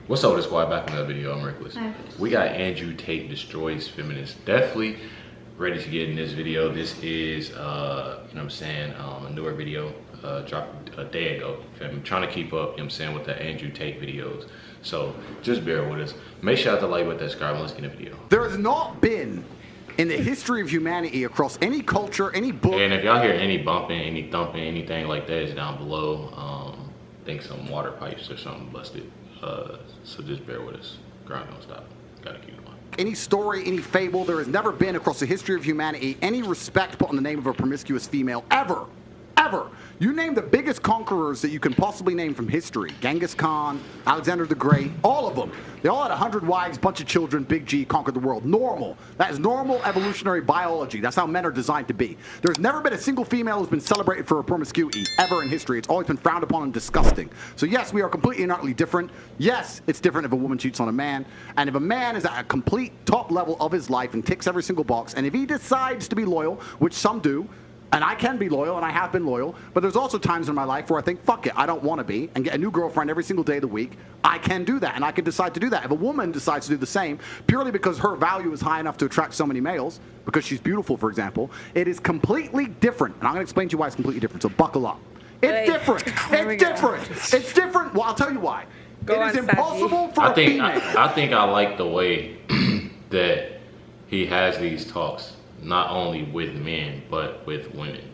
What's up with the squad? Back in another video. I'm Reckless. We got Andrew Tate destroys feminist. Definitely ready to get in this video. This is, you know what I'm saying, a newer video. Dropped a day ago. I'm trying to keep up, you know what I'm saying, with the Andrew Tate videos. So just bear with us. Make sure to like, with that, subscribe, and let's get in the video. There has not been in the history of humanity across any culture, any book. And if y'all hear any bumping, any thumping, anything like that, is down below. I think some water pipes or something busted. So just bear with us. Grind don't stop. Gotta keep going. Any story, any fable, there has never been across the history of humanity any respect put on the name of a promiscuous female, ever. Ever. You name the biggest conquerors that you can possibly name from history. Genghis Khan, Alexander the Great, all of them. They all had 100 wives, bunch of children, big G, conquered the world. Normal. That is normal evolutionary biology. That's how men are designed to be. There's never been a single female who's been celebrated for her promiscuity, ever in history. It's always been frowned upon and disgusting. So yes, we are completely and utterly different. Yes, it's different if a woman cheats on a man. And if a man is at a complete top level of his life and ticks every single box, and if he decides to be loyal, which some do, and I can be loyal, and I have been loyal, but there's also times in my life where I think, fuck it, I don't want to be, and get a new girlfriend every single day of the week. I can do that, and I can decide to do that. If a woman decides to do the same, purely because her value is high enough to attract so many males, because she's beautiful, for example, it is completely different. And I'm going to explain to you why it's completely different, so buckle up. It's different. It's different. It's different. Well, I'll tell you why. It is impossible for a female. I think I like the way that he has these talks. Not only with men, but with women.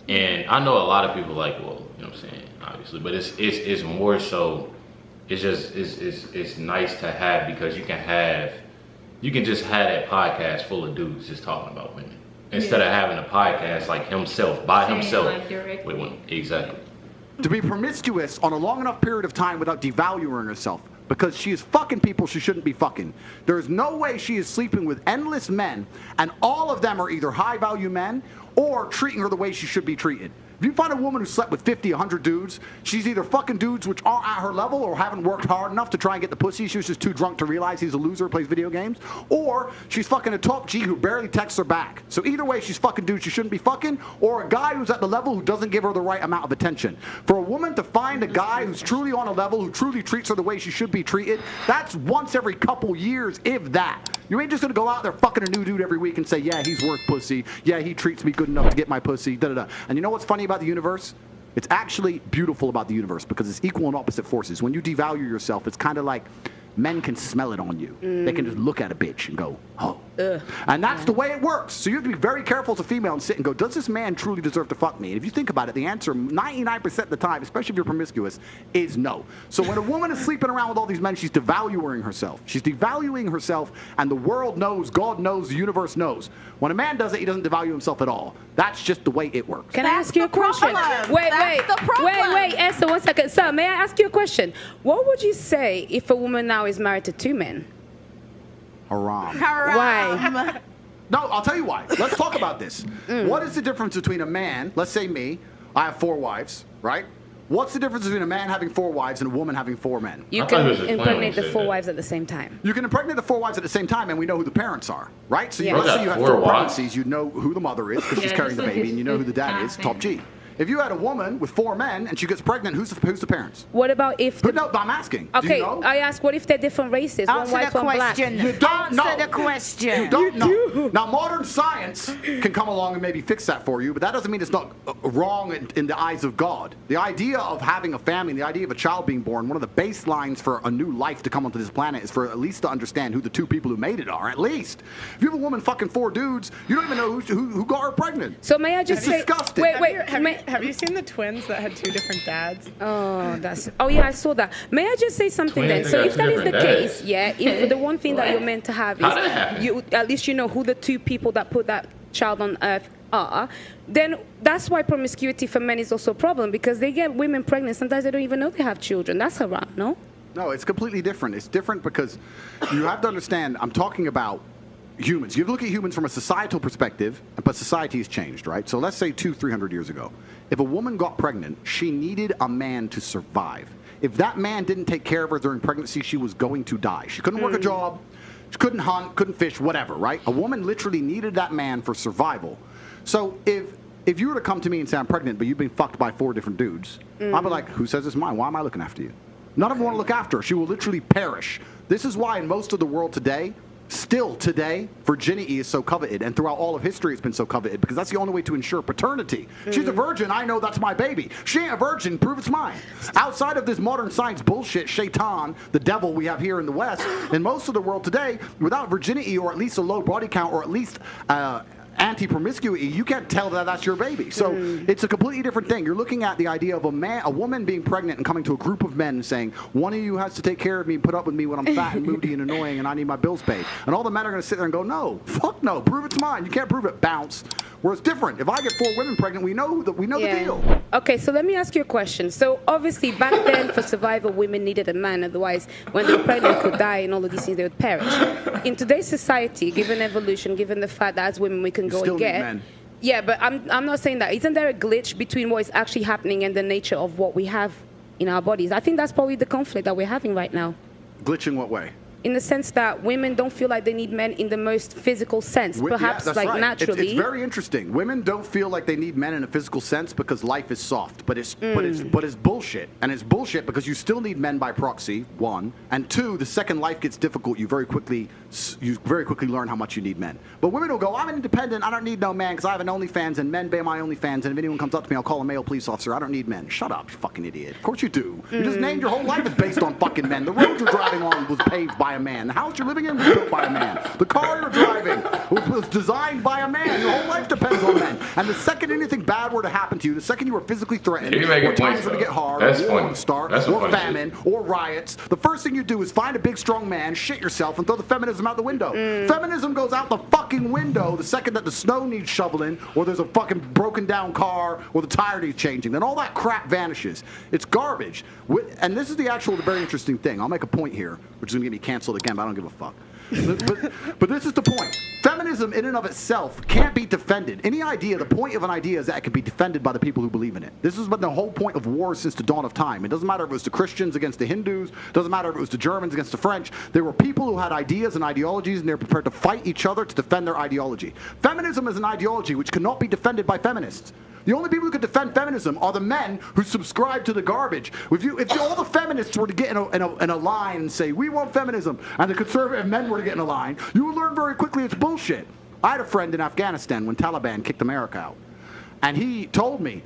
And I know a lot of people like, well, you know what I'm saying, obviously, but it's more so, it's nice to have, because you can just have that podcast full of dudes just talking about women. Instead of having a podcast like himself, by himself, like with women. Exactly. To be promiscuous on a long enough period of time without devaluing herself, because she is fucking people she shouldn't be fucking. There is no way she is sleeping with endless men, and all of them are either high-value men or treating her the way she should be treated. If you find a woman who slept with 50, 100 dudes, she's either fucking dudes which aren't at her level or haven't worked hard enough to try and get the pussy. She was just too drunk to realize he's a loser, plays video games. Or she's fucking a top G who barely texts her back. So either way, she's fucking dudes she shouldn't be fucking, or a guy who's at the level who doesn't give her the right amount of attention. For a woman to find a guy who's truly on a level, who truly treats her the way she should be treated, that's once every couple years, if that. You ain't just gonna go out there fucking a new dude every week and say, yeah, he's worth pussy. Yeah, he treats me good enough to get my pussy, da-da-da. And you know what's funny about the universe? It's actually beautiful about the universe, because it's equal and opposite forces. When you devalue yourself, it's kind of like men can smell it on you. They can just look at a bitch and go, oh. And that's the way it works. So you have to be very careful as a female and sit and go, does this man truly deserve to fuck me? And if you think about it, the answer 99% of the time, especially if you're promiscuous, is no. So when a woman is sleeping around with all these men, she's devaluing herself. She's devaluing herself, and the world knows, God knows, the universe knows. When a man does it, he doesn't devalue himself at all. That's just the way it works. Can I ask you a question? Wait, Esther, 1 second. Sir, may I ask you a question? What would you say if a woman now is married to 2 men? Haram. Why? No, I'll tell you why. Let's talk about this. What is the difference between a man, let's say me, I have 4 wives, right? What's the difference between a man having 4 wives and a woman having 4 men? You can impregnate the 4 wives at the same time. You can impregnate the 4 wives at the same time, and we know who the parents are, right? So let's say you have 4 4 pregnancies, you know who the mother is, because she's carrying the baby, and you know who the dad is, top G. If you had a woman with 4 men and she gets pregnant, who's the parents? What about if... No, I'm asking. Okay, do you know? I ask, what if they're different races? One white, one black. You don't know. Answer the question. You don't know. Now, modern science can come along and maybe fix that for you, but that doesn't mean it's not wrong in the eyes of God. The idea of having a family, the idea of a child being born, one of the baselines for a new life to come onto this planet is for at least to understand who the 2 people who made it are, at least. If you have a woman fucking 4 dudes, you don't even know who got her pregnant. So may I just say... disgusting. Have you seen the twins that had 2 different dads? Oh yeah, I saw that. May I just say something then? So if that is the case, yeah, if the one thing that you're meant to have is you, at least you know who the 2 people that put that child on earth are, then that's why promiscuity for men is also a problem, because they get women pregnant. Sometimes they don't even know they have children. That's haram, no? No, it's completely different. It's different because you have to understand, I'm talking about humans. You look at humans from a societal perspective, but society has changed, right? So let's say 200-300 years ago. If a woman got pregnant, she needed a man to survive. If that man didn't take care of her during pregnancy, she was going to die. She couldn't work a job, she couldn't hunt, couldn't fish, whatever, right? A woman literally needed that man for survival. So if you were to come to me and say, I'm pregnant, but you've been fucked by 4 different dudes, I'd be like, who says it's mine? Why am I looking after you? None of them want to look after her. She will literally perish. This is why in most of the world today, still today, virginity is so coveted, and throughout all of history it's been so coveted, because that's the only way to ensure paternity. She's a virgin, I know that's my baby. She ain't a virgin, prove it's mine. Outside of this modern science bullshit, Shaitan, the devil we have here in the West, in most of the world today, without virginity or at least a low body count or at least anti-promiscuity, you can't tell that that's your baby. So it's a completely different thing. You're looking at the idea of a woman being pregnant and coming to a group of men and saying, one of you has to take care of me and put up with me when I'm fat and moody and annoying and I need my bills paid. And all the men are going to sit there and go, no, fuck no, prove it's mine. You can't prove it, bounce. Where it's different. If I get 4 women pregnant, we know the deal. Okay, so let me ask you a question. So obviously back then for survival, women needed a man. Otherwise, when they were pregnant, they could die and all of these things, they would perish. In today's society, given evolution, given the fact that as women we can go and get... Men. Yeah, but I'm not saying that. Isn't there a glitch between what is actually happening and the nature of what we have in our bodies? I think that's probably the conflict that we're having right now. Glitch in what way? In the sense that women don't feel like they need men in the most physical sense, perhaps that's right. Naturally. It's very interesting. Women don't feel like they need men in a physical sense because life is soft, but it's bullshit, and it's bullshit because you still need men by proxy. 1, and 2, the second life gets difficult, you very quickly learn how much you need men. But women will go, I'm independent, I don't need no man because I have an OnlyFans and men pay my OnlyFans, and if anyone comes up to me, I'll call a male police officer. I don't need men. Shut up, you fucking idiot. Of course you do. You just named your whole life is based on fucking men. The road you're driving on was paved by a man. The house you're living in was built by a man. The car you're driving was designed by a man. Your whole life depends on men. And the second anything bad were to happen to you, the second you were physically threatened, or times were to get hard, or war would start, or famine, or riots, the first thing you do is find a big strong man, shit yourself, and throw the feminism out the window. Feminism goes out the fucking window the second that the snow needs shoveling, or there's a fucking broken down car, or the tire needs changing. Then all that crap vanishes. It's garbage. And this is the very interesting thing. I'll make a point here, which is going to get me canceled again, but I don't give a fuck. But this is the point. Feminism in and of itself can't be defended. The point of an idea is that it can be defended by the people who believe in it. This has been the whole point of war since the dawn of time. It doesn't matter if it was the Christians against the Hindus. It doesn't matter if it was the Germans against the French. There were people who had ideas and ideologies, and they were prepared to fight each other to defend their ideology. Feminism is an ideology which cannot be defended by feminists. The only people who could defend feminism are the men who subscribe to the garbage. If all the feminists were to get in a line and say, we want feminism, and the conservative men were to get in a line, you would learn very quickly it's bullshit. I had a friend in Afghanistan when Taliban kicked America out. And he told me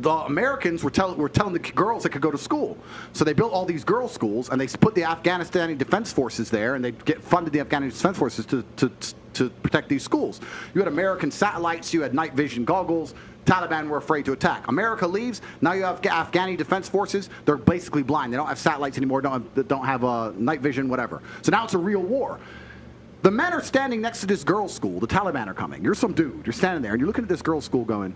the Americans were telling the girls they could go to school. So they built all these girls' schools, and they put the Afghanistani defense forces there, and they funded the Afghanistani defense forces to protect these schools. You had American satellites, you had night vision goggles. Taliban were afraid to attack. America leaves. Now you have Afghani defense forces. They're basically blind. They don't have satellites anymore. Don't have night vision, whatever. So now it's a real war. The men are standing next to this girls' school. The Taliban are coming. You're some dude. You're standing there, and you're looking at this girls' school going,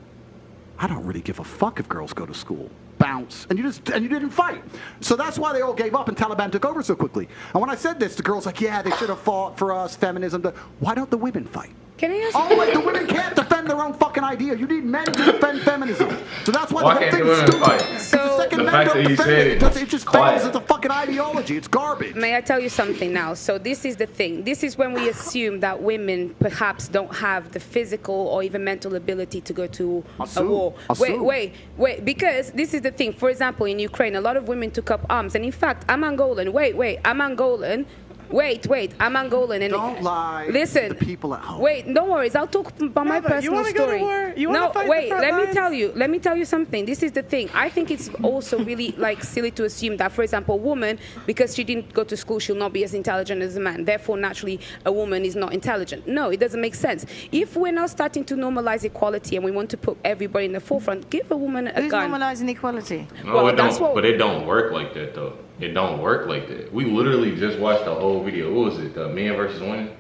I don't really give a fuck if girls go to school. Bounce. And you didn't fight. So that's why they all gave up and Taliban took over so quickly. And when I said this, the girls like, yeah, they should have fought for us, feminism. Why don't the women fight? Can I ask you? Oh, wait, the women can't defend their own fucking idea. You need men to defend feminism. So that's why the whole thing is stupid. So the second men don't defend it just fails as a fucking ideology. It's garbage. May I tell you something now? So this is the thing. This is when we assume that women perhaps don't have the physical or even mental ability to go to a war. Wait. Because this is the thing. For example, in Ukraine, a lot of women took up arms. And in fact, I'm Angolan. I'm Angolan. Wait, I'm Angolan. And don't lie. Listen, to the people at home. Wait, don't worry. I'll talk about my personal story. Go to war? You want to fight the front lines? Let me tell you something. This is the thing. I think it's also really silly to assume that, for example, a woman, because she didn't go to school, she'll not be as intelligent as a man. Therefore, naturally, a woman is not intelligent. No, it doesn't make sense. If we're now starting to normalize equality and we want to put everybody in the forefront, give a woman a gun. Who's normalizing equality? No, but it don't work like that, though. It don't work like that. We literally just watched the whole video. What was it? Men versus women?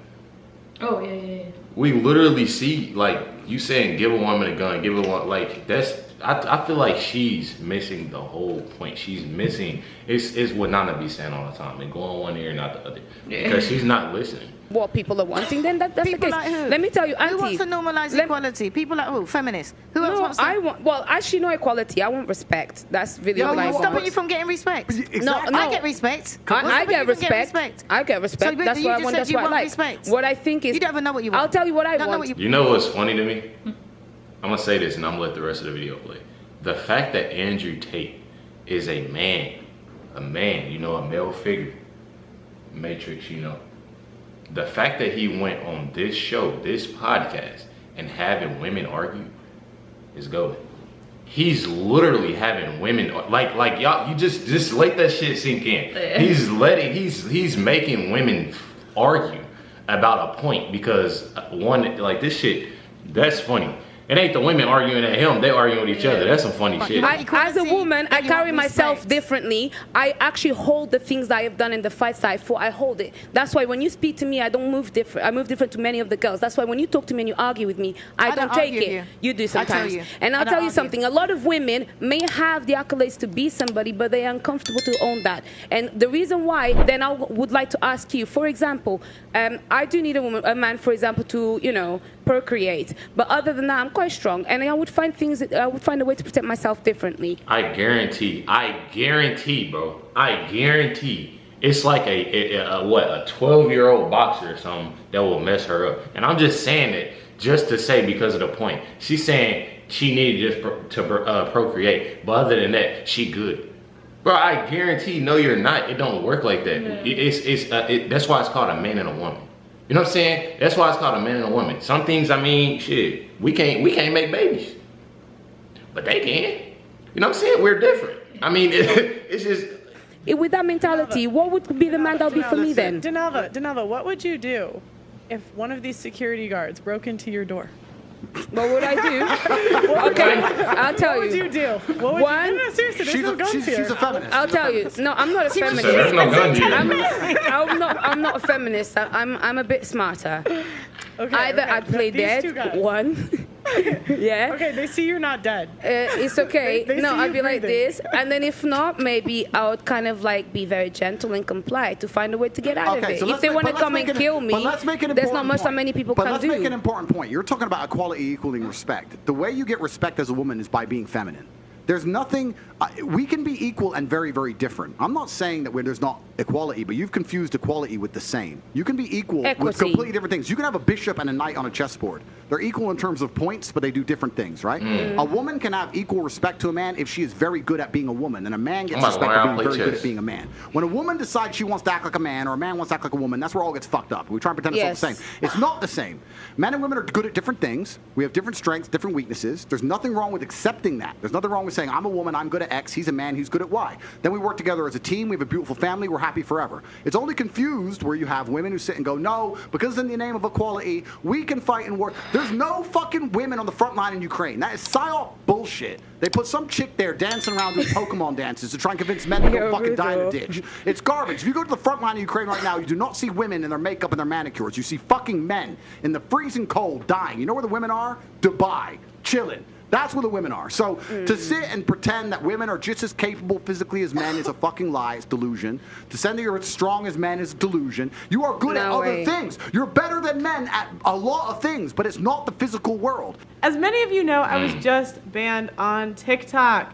Oh, yeah. We literally see, you saying give a woman a gun, give a woman, that's, I feel like she's missing the whole point. She's missing, it's what Nana be saying all the time. And go on one ear, not the other. Because she's not listening. What people are wanting, then that's people the case. Like who? Let me tell you, Auntie. Who wants to normalize equality? People like who? Feminists. Who else wants to? Well, actually, no equality. I want respect. That's really what I want. Stopping you from getting respect. Exactly. No, I get respect. I get respect. I get respect. So, that's what I want. That's what I like. Respect. What I think is, you don't even know what you want. I'll tell you what I want. You know what's funny to me? I'm gonna say this, and I'm gonna let the rest of the video play. The fact that Andrew Tate is a man a man, you know, a male figure, matrix, you know. The fact that he went on this show, this podcast, and having women argue is golden. He's literally having women like y'all. You just let that shit sink in. Yeah. He's making women argue about a point because one like this shit. That's funny. It ain't the women arguing at him, they arguing with each other. That's some funny shit. As a woman, I carry myself differently. I actually hold the things that I have done in the fights that I fought. I hold it. That's why when you speak to me, I don't move different. I move different to many of the girls. That's why when you talk to me and you argue with me, I don't take it. You do sometimes. And I'll tell you something. A lot of women may have the accolades to be somebody, but they are uncomfortable to own that. And the reason why, then I would like to ask you, for example, I do need a man, for example, to, you know, procreate. But other than that, I'm quite strong, and I would find a way to protect myself differently. I guarantee, bro. I guarantee it's like a 12-year-old boxer or something that will mess her up. And I'm just saying it just to say because of the point. She's saying she needed just to procreate, but other than that, she good. Bro, I guarantee, no, you're not. It don't work like that. Yeah. That's why it's called a man and a woman. You know what I'm saying? That's why it's called a man and a woman. Some things, I mean, shit, we can't make babies, but they can. You know what I'm saying? We're different. I mean, it's just. With that mentality, what would be the man that would be for me then? Denava, what would you do if one of these security guards broke into your door? What would I do? Okay, I'll tell you. What would you do? What would you do? No, seriously, there's no guns here. She's a feminist. I'll tell you. No, I'm not a feminist. There's no gun here. I'm not a feminist. I'm a bit smarter. Okay, Either I play dead, one. Yeah. Okay, they see you're not dead. It's okay. They No, see I'd you be like breathing. this, and then if not, maybe I would kind of like be very gentle and comply to find a way to get out of it. So if they want to come and kill me, there's not much that many people can do. But let's make an important point. You're talking about equality equaling respect. The way you get respect as a woman is by being feminine. There's nothing, we can be equal and very, very different. I'm not saying that where there's not equality, but you've confused equality with the same. You can be equal with completely different things. You can have a bishop and a knight on a chessboard. They're equal in terms of points, but they do different things, right? A woman can have equal respect to a man if she is very good at being a woman, and a man gets respect for being very good at being a man. When a woman decides she wants to act like a man, or a man wants to act like a woman, that's where all gets fucked up. We try and pretend it's all the same. It's not the same. Men and women are good at different things. We have different strengths, different weaknesses. There's nothing wrong with accepting that. There's nothing wrong with saying, I'm a woman, I'm good at X, he's a man, he's good at Y. Then we work together as a team, we have a beautiful family, we're happy forever. It's only confused where you have women who sit and go, no, because in the name of equality, we can fight in war. There's no fucking women on the front line in Ukraine. That is psyop bullshit. They put some chick there dancing around doing Pokemon dances to try and convince men to go fucking die in a ditch. It's garbage. If you go to the front line of Ukraine right now, you do not see women in their makeup and their manicures. You see fucking men in the freezing cold dying. You know where the women are? Dubai, chilling. That's where the women are. So to sit and pretend that women are just as capable physically as men is a fucking lie. It's delusion. To say that you're as strong as men is delusion. You are good at other things. You're better than men at a lot of things, but it's not the physical world. As many of you know, I was just banned on TikTok.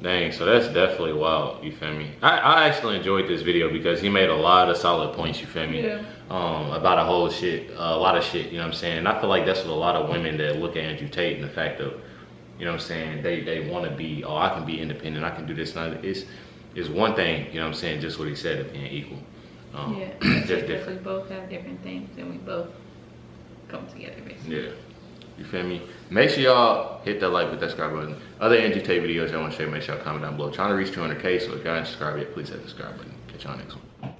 Dang, so that's definitely wild, you feel me? I actually enjoyed this video because he made a lot of solid points, you feel me? Yeah. About a lot of shit, you know what I'm saying? And I feel like that's what a lot of women that look at Andrew Tate and the fact of, you know what I'm saying, they want to be, oh, I can be independent, I can do this and that. It's one thing, you know what I'm saying, just what he said of being equal. Yeah, just because we both have different things and we both come together, basically. Yeah. You feel me? Make sure y'all hit that like with that subscribe button. Other Andrew Tate videos y'all want to share, make sure y'all comment down below. Trying to reach 200K, so if y'all ain't subscribed yet, please hit the subscribe button. Catch y'all next one.